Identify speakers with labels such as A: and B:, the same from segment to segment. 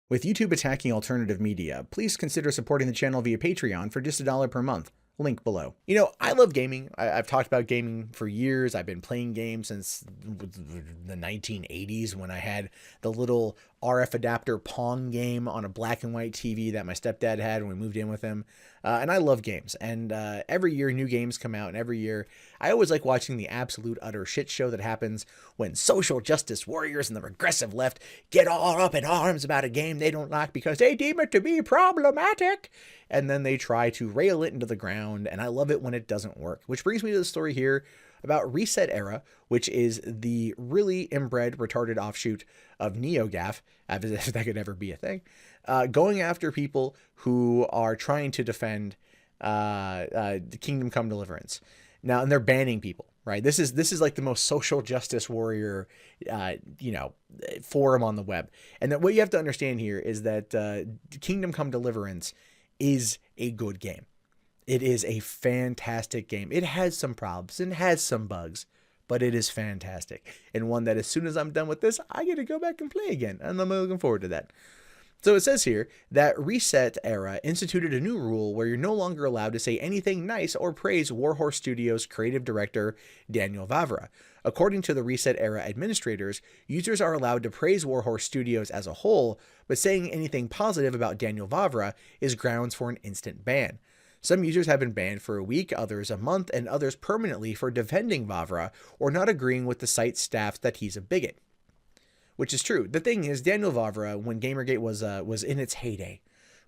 A: With YouTube attacking alternative media, please consider supporting the channel via Patreon for just $1 per month. Link below. You know, I love gaming. I've talked about gaming for years. I've been playing games since the 1980s when I had the little RF adapter Pong game on a black and white TV that my stepdad had when we moved in with him. And I love games. And every year new games come out, and every year I always like watching the absolute utter shit show that happens when social justice warriors and the regressive left get all up in arms about a game they don't like because they deem it to be problematic. And then they try to rail it into the ground, and I love it when it doesn't work. Which brings me to the story here about ResetEra, which is the really inbred, retarded offshoot of NeoGAF, if that could ever be a thing, going after people who are trying to defend the Kingdom Come Deliverance. Now, and they're banning people, right? This is like the most social justice warrior, forum on the web. And that what you have to understand here is that Kingdom Come Deliverance is a good game. It is a fantastic game. It has some problems and has some bugs, but it is fantastic. And one that as soon as I'm done with this, I get to go back and play again. And I'm looking forward to that. So it says here that ResetEra instituted a new rule where you're no longer allowed to say anything nice or praise Warhorse Studios creative director Daniel Vavra. According to the ResetEra administrators, users are allowed to praise Warhorse Studios as a whole, but saying anything positive about Daniel Vavra is grounds for an instant ban. Some users have been banned for a week, others a month, and others permanently for defending Vavra or not agreeing with the site's staff that he's a bigot. Which is true. The thing is, Daniel Vavra, when Gamergate was in its heyday,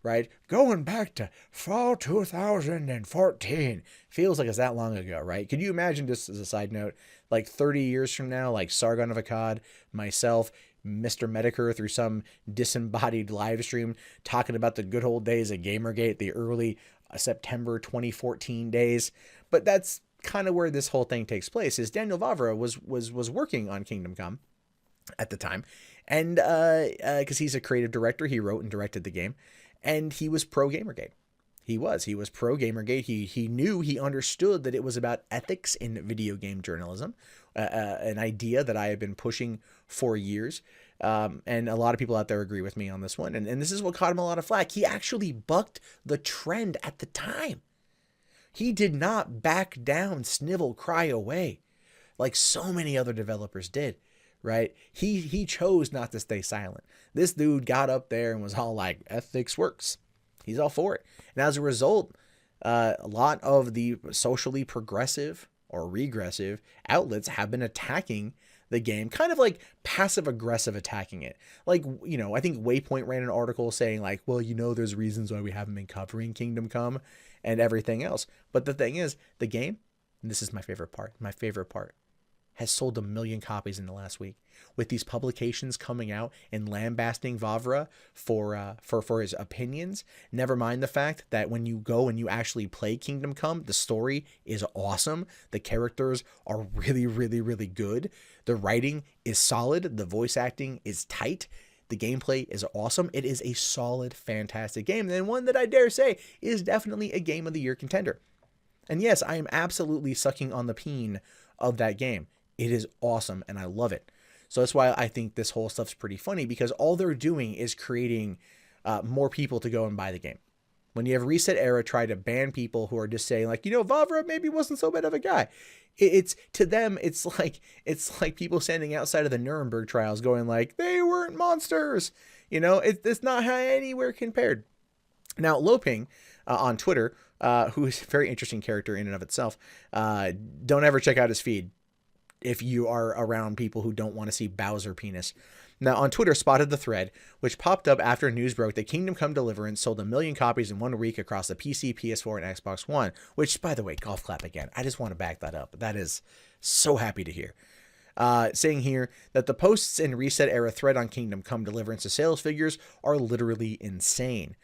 A: right? Going back to fall 2014. Feels like it's that long ago, right? Could you imagine, just as a side note, like 30 years from now, like Sargon of Akkad, myself, Mr. Medicare through some disembodied live stream talking about the good old days of Gamergate, the early September 2014 days. But that's kind of where this whole thing takes place, is Daniel Vavra was working on Kingdom Come at the time, and because he's a creative director, he wrote and directed the game, and he was pro Gamergate. He was pro Gamergate. He understood that it was about ethics in video game journalism, an idea that I have been pushing for years, and a lot of people out there agree with me on this one, and this is what caught him a lot of flack. He actually bucked the trend at the time. He did not back down, snivel, cry away like so many other developers did. Right? He chose not to stay silent. This dude got up there and was all like, ethics works. He's all for it. And as a result, a lot of the socially progressive or regressive outlets have been attacking the game, kind of like passive aggressive attacking it. Like, I think Waypoint ran an article saying like, well, there's reasons why we haven't been covering Kingdom Come and everything else. But the thing is, the game, and this is my favorite part, has sold 1 million copies in the last week, with these publications coming out and lambasting Vavra for his opinions. Never mind the fact that when you go and you actually play Kingdom Come, the story is awesome. The characters are really, really, really good. The writing is solid. The voice acting is tight. The gameplay is awesome. It is a solid, fantastic game, and one that I dare say is definitely a Game of the Year contender. And yes, I am absolutely sucking on the peen of that game. It is awesome, and I love it. So that's why I think this whole stuff's pretty funny, because all they're doing is creating more people to go and buy the game. When you have ResetEra try to ban people who are just saying like, Vavra maybe wasn't so bad of a guy. It's to them, it's like people standing outside of the Nuremberg trials going like, they weren't monsters. It's not anywhere compared. Now, Loping on Twitter, who is a very interesting character in and of itself, don't ever check out his feed if you are around people who don't want to see Bowser penis. Now, on Twitter, spotted the thread, which popped up after news broke that Kingdom Come Deliverance sold 1 million copies in 1 week across the PC, PS4, and Xbox One, which, by the way, golf clap again. I just want to back that up. That is so happy to hear. Saying here that the posts in ResetEra thread on Kingdom Come Deliverance's sales figures are literally insane.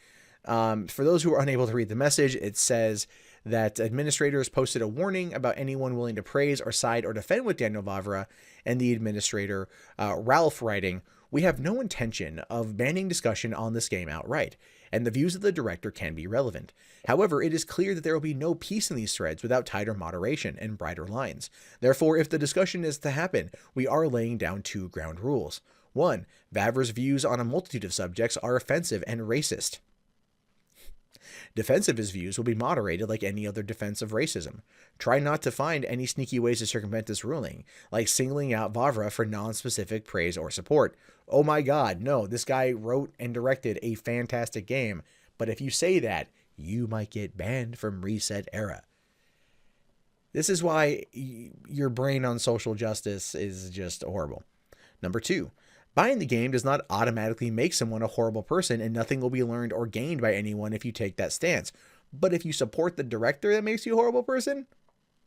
A: For those who are unable to read the message, it says that administrators posted a warning about anyone willing to praise or side or defend with Daniel Vavra, and the administrator, Ralph, writing, "We have no intention of banning discussion on this game outright, and the views of the director can be relevant. However, it is clear that there will be no peace in these threads without tighter moderation and brighter lines. Therefore, if the discussion is to happen, we are laying down 2 ground rules. 1. Vavra's views on a multitude of subjects are offensive and racist. Defensivist views will be moderated like any other defense of racism. Try not to find any sneaky ways to circumvent this ruling, like singling out Vavra for non-specific praise or support. Oh my god, no, this guy wrote and directed a fantastic game, but if you say that, you might get banned from ResetEra. This is why your brain on social justice is just horrible. Number 2. Buying the game does not automatically make someone a horrible person, and nothing will be learned or gained by anyone if you take that stance. But if you support the director that makes you a horrible person,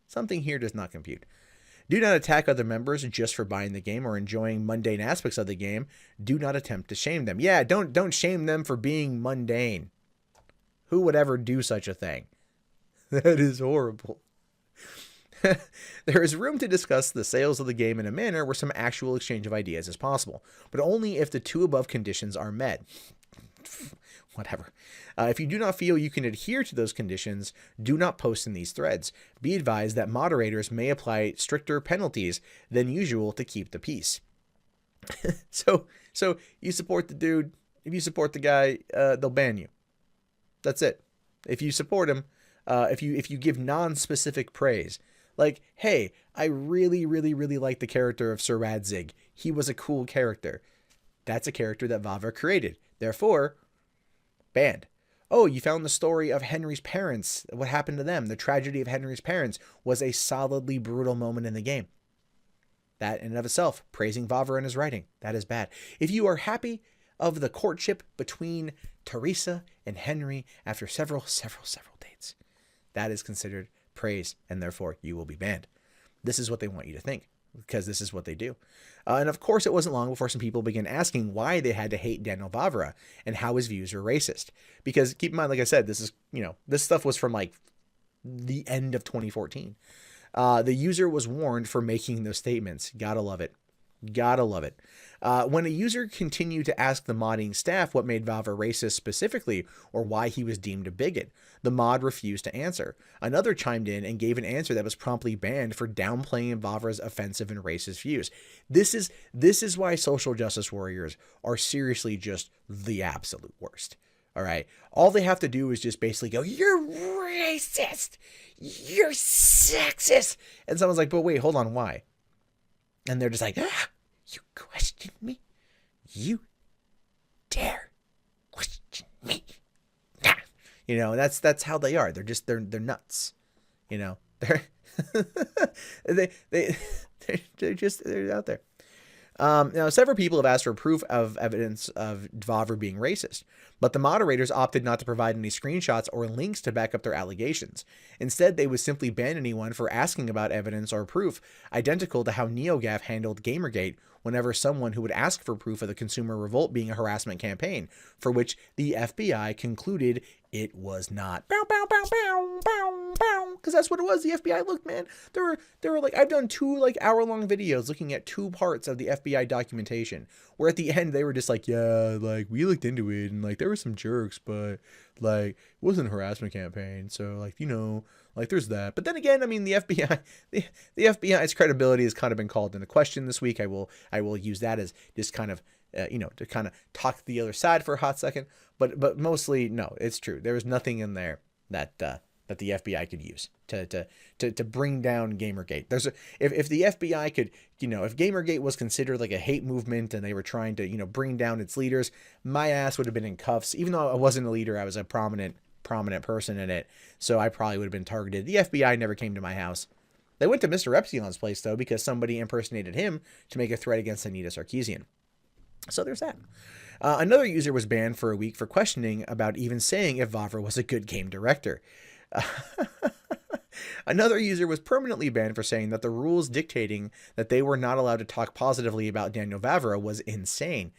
A: something here does not compute. Do not attack other members just for buying the game or enjoying mundane aspects of the game. Do not attempt to shame them. Yeah, don't shame them for being mundane. Who would ever do such a thing? That is horrible. There is room to discuss the sales of the game in a manner where some actual exchange of ideas is possible, but only if the two above conditions are met. Whatever. If you do not feel you can adhere to those conditions, do not post in these threads. Be advised that moderators may apply stricter penalties than usual to keep the peace. So you support the dude. If you support the guy, they'll ban you. That's it. If you support him, if you give non-specific praise, like, hey, I really, really, really like the character of Sir Radzig. He was a cool character. That's a character that Vavra created. Therefore, banned. Oh, you found the story of Henry's parents. What happened to them? The tragedy of Henry's parents was a solidly brutal moment in the game. That in and of itself, praising Vavra and his writing, that is bad. If you are happy of the courtship between Teresa and Henry after several dates, that is considered praise, and therefore you will be banned. This is what they want you to think, because this is what they do. And of course, it wasn't long before some people began asking why they had to hate Daniel Vavra and how his views were racist. Because keep in mind, like I said, this is, this stuff was from like the end of 2014. The user was warned for making those statements. Gotta love it. Gotta love it. When a user continued to ask the modding staff what made Vavra racist specifically, or why he was deemed a bigot, the mod refused to answer. Another chimed in and gave an answer that was promptly banned for downplaying Vavra's offensive and racist views. This is why social justice warriors are seriously just the absolute worst. All right. All they have to do is just basically go, "You're racist. You're sexist." And someone's like, "But wait, hold on. Why?" And they're just like, "You question me? You dare question me?" That's how they are. They're nuts. They're they're out there. Now, several people have asked for proof of evidence of Vavra being racist, but the moderators opted not to provide any screenshots or links to back up their allegations. Instead, they would simply ban anyone for asking about evidence or proof, identical to how NeoGAF handled Gamergate whenever someone who would ask for proof of the consumer revolt being a harassment campaign, for which the FBI concluded it was not. Because that's what it was. The FBI, look, man, there were like, I've done 2 hour-long videos looking at 2 parts of the FBI documentation, where at the end they were just like, yeah, like we looked into it and like there were some jerks, but like it wasn't a harassment campaign, so like there's that. But then again, I mean, the FBI, the FBI's credibility has kind of been called into question this week. I will use that as just kind of to kind of talk the other side for a hot second, but mostly no, it's true. There was nothing in there that the FBI could use to bring down Gamergate. If the FBI could, if Gamergate was considered like a hate movement and they were trying to, bring down its leaders, my ass would have been in cuffs. Even though I wasn't a leader, I was a prominent person in it, so I probably would have been targeted. The FBI never came to my house. They went to Mr. Epsilon's place though, because somebody impersonated him to make a threat against Anita Sarkeesian. So there's that. Another user was banned for a week for questioning about even saying if Vavra was a good game director. Another user was permanently banned for saying that the rules dictating that they were not allowed to talk positively about Daniel Vavra was insane.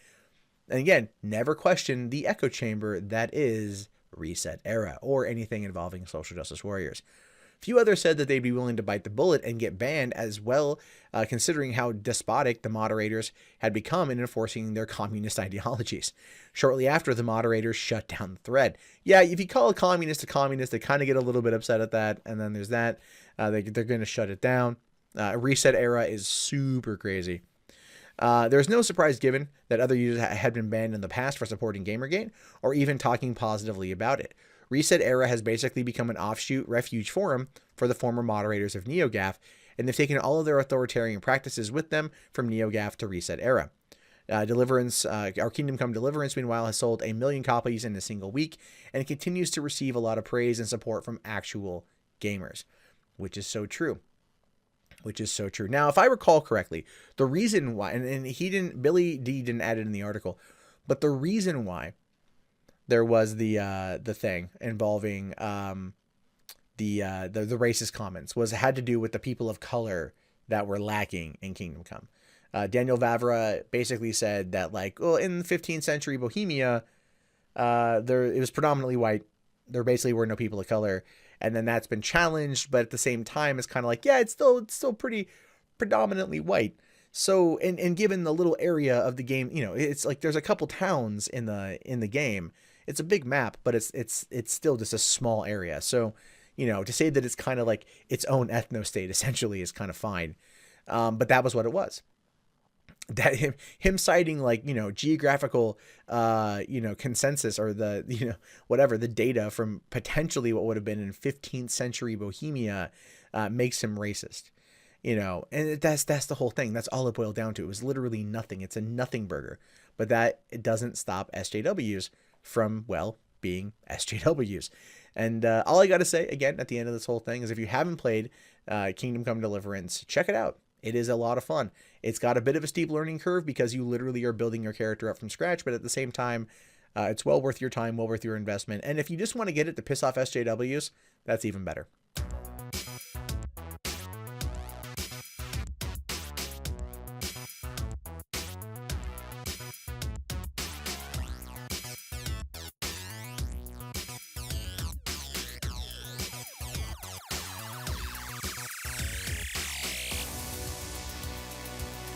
A: And again, never question the echo chamber that is ResetEra or anything involving social justice warriors. Few others said that they'd be willing to bite the bullet and get banned as well, considering how despotic the moderators had become in enforcing their communist ideologies. Shortly after, the moderators shut down the thread. Yeah, if you call a communist, they kind of get a little bit upset at that, and then there's that. They're going to shut it down. ResetEra is super crazy. There's no surprise given that other users had been banned in the past for supporting Gamergate or even talking positively about it. ResetEra has basically become an offshoot refuge forum for the former moderators of NeoGAF, and they've taken all of their authoritarian practices with them from NeoGAF to ResetEra. Deliverance, our Kingdom Come Deliverance, meanwhile, has sold 1 million copies in a single week and continues to receive a lot of praise and support from actual gamers, which is so true. Now, if I recall correctly, the reason why, and Billy D didn't add it in the article, but the reason why there was the thing involving the racist comments had to do with the people of color that were lacking in Kingdom Come. Daniel Vavra basically said that, like, well, in the 15th century Bohemia, it was predominantly white. There basically were no people of color, and then that's been challenged. But at the same time, it's kind of like, yeah, it's still pretty predominantly white. So, and given the little area of the game, you know, it's like there's a couple towns in the game. It's a big map, but it's still just a small area. So, you know, to say that it's kind of like its own ethno state essentially is kind of fine. But that was what it was. That him citing, like, you know, geographical consensus, or the, you know, whatever, the data from potentially what would have been in 15th century Bohemia makes him racist, you know. And that's the whole thing. That's all it boiled down to. It was literally nothing. It's a nothing burger. But that it doesn't stop SJWs from, well, being SJWs. And all I got to say, again, at the end of this whole thing is, if you haven't played Kingdom Come Deliverance, check it out. It is a lot of fun. It's got a bit of a steep learning curve because you literally are building your character up from scratch, but at the same time, it's well worth your time, well worth your investment. And if you just want to get it to piss off SJWs, that's even better.